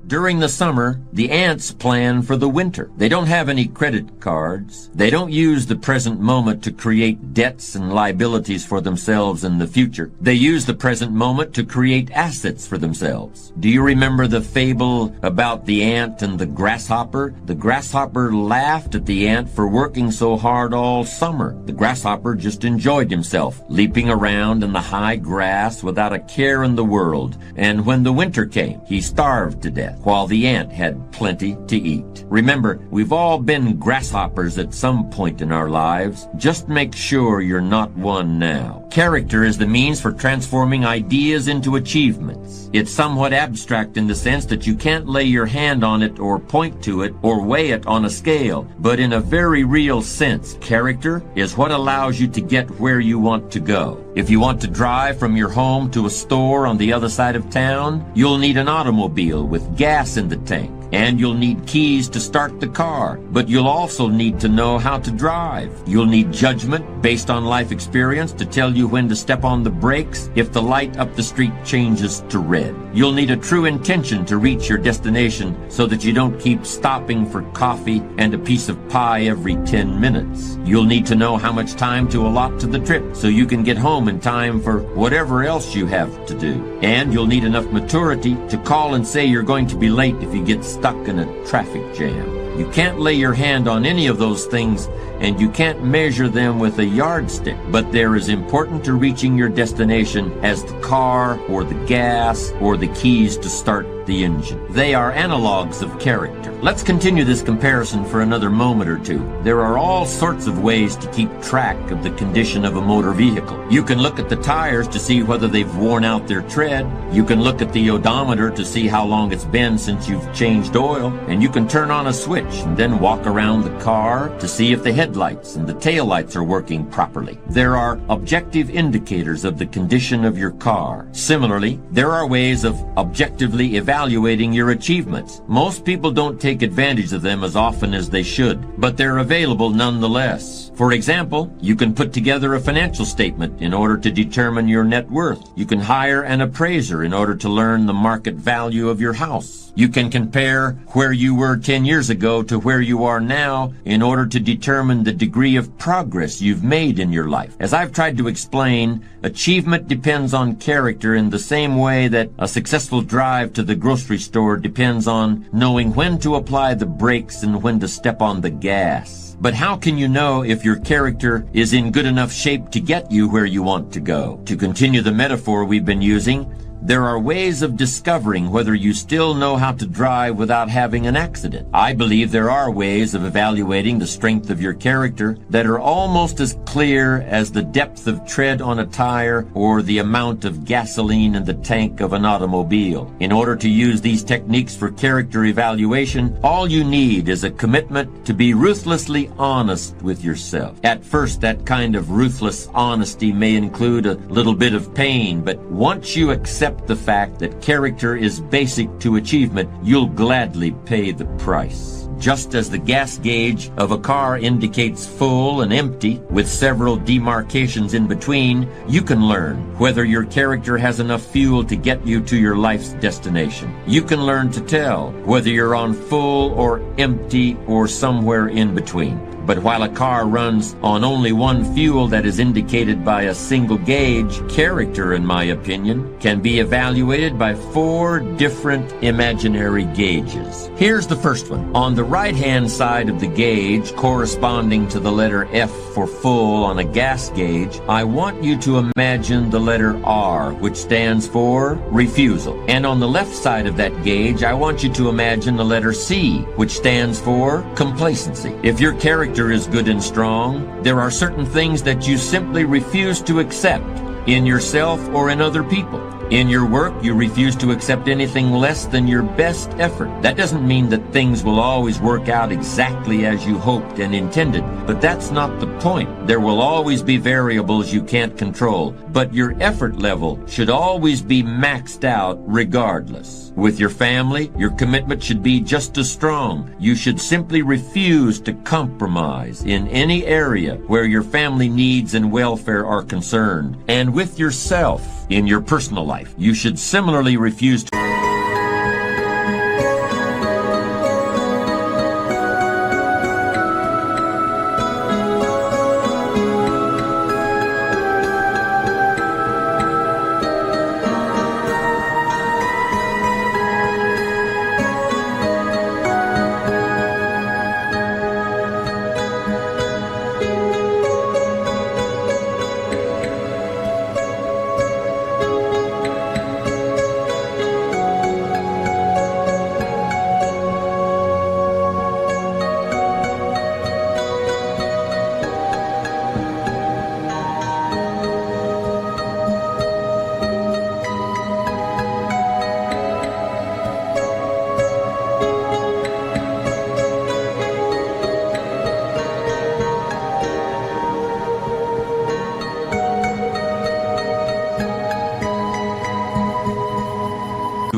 During the summer, the ants plan for the winter. They don't have any credit cards. They don't use the present moment to create debts and liabilities for themselves in the future. They use the present moment to create assets for themselves. Do you remember the fable about the ant and the grasshopper? The grasshopper laughed at the ant for working so hard all summer. The grasshopper just enjoyed himself, leaping around in the high grass without a care in the world. And when the winter came, he starved to death, while the ant had plenty to eat. Remember, we've all been grasshoppers at some point in our lives. Just make sure you're not one now. Character is the means for transforming ideas into achievements. It's somewhat abstract in the sense that you can't lay your hand on it or point to it or weigh it on a scale. But in a very real sense, character is what allows you to get where you want to go. If you want to drive from your home to a store on the other side of town, you'll need an automobile with gas in the tank. And you'll need keys to start the car, but you'll also need to know how to drive. You'll need judgment based on life experience to tell you when to step on the brakes if the light up the street changes to red. You'll need a true intention to reach your destination so that you don't keep stopping for coffee and a piece of pie every 10 minutes. You'll need to know how much time to allot to the trip so you can get home in time for whatever else you have to do. And you'll need enough maturity to call and say you're going to be late if you get stuck in a traffic jam. You can't lay your hand on any of those things, and you can't measure them with a yardstick, but they're as important to reaching your destination as the car or the gas or the keys to start the engine. They are analogs of character. Let's continue this comparison for another moment or two. There are all sorts of ways to keep track of the condition of a motor vehicle. You can look at the tires to see whether they've worn out their tread. You can look at the odometer to see how long it's been since you've changed oil. And you can turn on a switch and then walk around the car to see if the headlights and the taillights are working properly. There are objective indicators of the condition of your car. Similarly, there are ways of objectively evaluating your achievements. Most people don't take advantage of them as often as they should, but they're available nonetheless. For example, you can put together a financial statement in order to determine your net worth. You can hire an appraiser in order to learn the market value of your house. You can compare where you were 10 years ago to where you are now in order to determine the degree of progress you've made in your life. As I've tried to explain, achievement depends on character in the same way that a successful drive to the grocery store depends on knowing when to apply the brakes and when to step on the gas. But how can you know if your character is in good enough shape to get you where you want to go? To continue the metaphor we've been using, there are ways of discovering whether you still know how to drive without having an accident. I believe there are ways of evaluating the strength of your character that are almost as clear as the depth of tread on a tire or the amount of gasoline in the tank of an automobile. In order to use these techniques for character evaluation, all you need is a commitment to be ruthlessly honest with yourself. At first, that kind of ruthless honesty may include a little bit of pain, but once you accept the fact that character is basic to achievement, you'll gladly pay the price. Just as the gas gauge of a car indicates full and empty, with several demarcations in between, you can learn whether your character has enough fuel to get you to your life's destination. You can learn to tell whether you're on full or empty or somewhere in between. But while a car runs on only one fuel that is indicated by a single gauge, character, in my opinion, can be evaluated by 4 different imaginary gauges. Here's the first one. On the right-hand side of the gauge, corresponding to the letter F for full on a gas gauge, I want you to imagine the letter R, which stands for refusal. And on the left side of that gauge, I want you to imagine the letter C, which stands for complacency. If your character is good and strong, there are certain things that you simply refuse to accept in yourself or in other people. In your work, you refuse to accept anything less than your best effort. That doesn't mean that things will always work out exactly as you hoped and intended, but that's not the point. There will always be variables you can't control, but your effort level should always be maxed out regardless. With your family, your commitment should be just as strong. You should simply refuse to compromise in any area where your family needs and welfare are concerned. And with yourself, in your personal life, you should similarly refuse to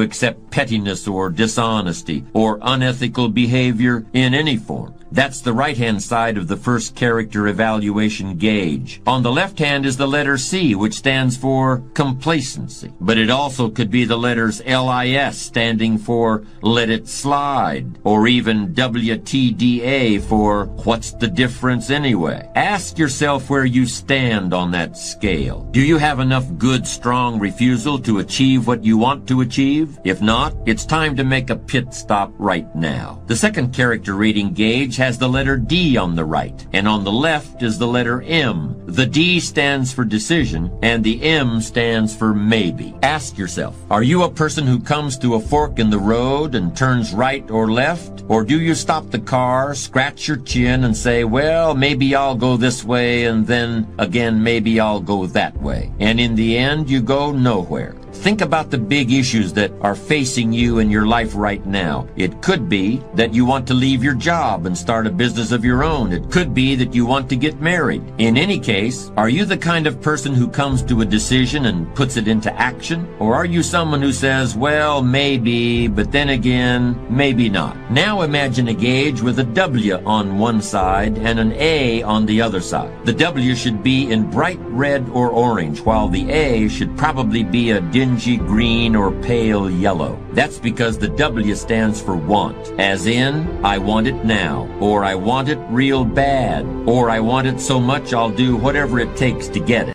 accept pettiness or dishonesty or unethical behavior in any form. That's the right-hand side of the first character evaluation gauge. On the left hand is the letter C, which stands for complacency. But it also could be the letters LIS, standing for let it slide, or even WTDA for what's the difference anyway. Ask yourself where you stand on that scale. Do you have enough good, strong refusal to achieve what you want to achieve? If not, it's time to make a pit stop right now. The second character rating gauge has the letter D on the right, and on the left is the letter M. The D stands for decision, and the M stands for maybe. Ask yourself, are you a person who comes to a fork in the road and turns right or left? Or do you stop the car, scratch your chin, and say, well, maybe I'll go this way, and then again, maybe I'll go that way. And in the end, you go nowhere. Think about the big issues that are facing you in your life right now. It could be that you want to leave your job and start a business of your own. It could be that you want to get married. In any case, are you the kind of person who comes to a decision and puts it into action? Or are you someone who says, well, maybe, but then again, maybe not? Now imagine a gauge with a W on one side and an A on the other side. The W should be in bright red or orange, while the A should probably be a dingy green or pale yellow. That's because the W stands for want, as in, I want it now, or I want it real bad, or I want it so much I'll do whatever it takes to get it.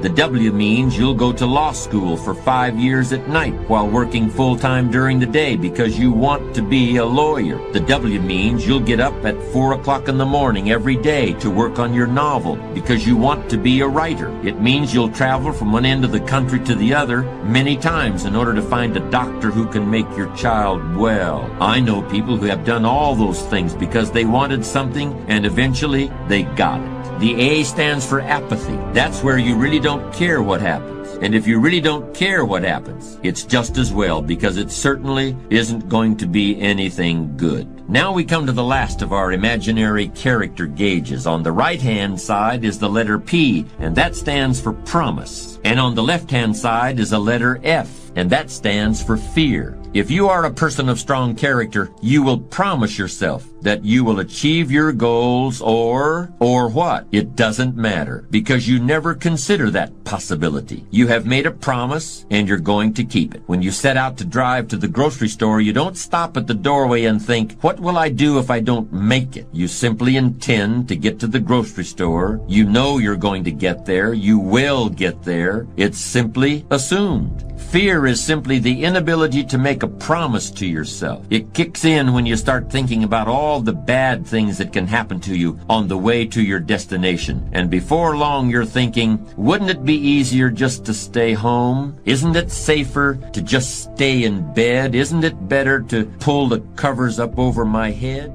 The W means you'll go to law school for 5 years at night while working full-time during the day because you want to be a lawyer. The W means you'll get up at 4 o'clock in the morning every day to work on your novel because you want to be a writer. It means you'll travel from one end of the country to the other many times in order to find a doctor who can make your child well. I know people who have done all those things because they wanted something and eventually they got it. The A stands for apathy. That's where you really don't care what happens. And if you really don't care what happens, it's just as well because it certainly isn't going to be anything good. Now we come to the last of our imaginary character gauges. On the right-hand side is the letter P, and that stands for promise. And on the left-hand side is a letter F, and that stands for fear. If you are a person of strong character, you will promise yourself that you will achieve your goals or what? It doesn't matter because you never consider that possibility. You have made a promise and you're going to keep it. When you set out to drive to the grocery store, you don't stop at the doorway and think, what will I do if I don't make it? You simply intend to get to the grocery store. You know you're going to get there. You will get there. It's simply assumed. Fear is simply the inability to make a promise to yourself. It kicks in when you start thinking about all the bad things that can happen to you on the way to your destination. And before long you're thinking, wouldn't it be easier just to stay home? Isn't it safer to just stay in bed? Isn't it better to pull the covers up over my head?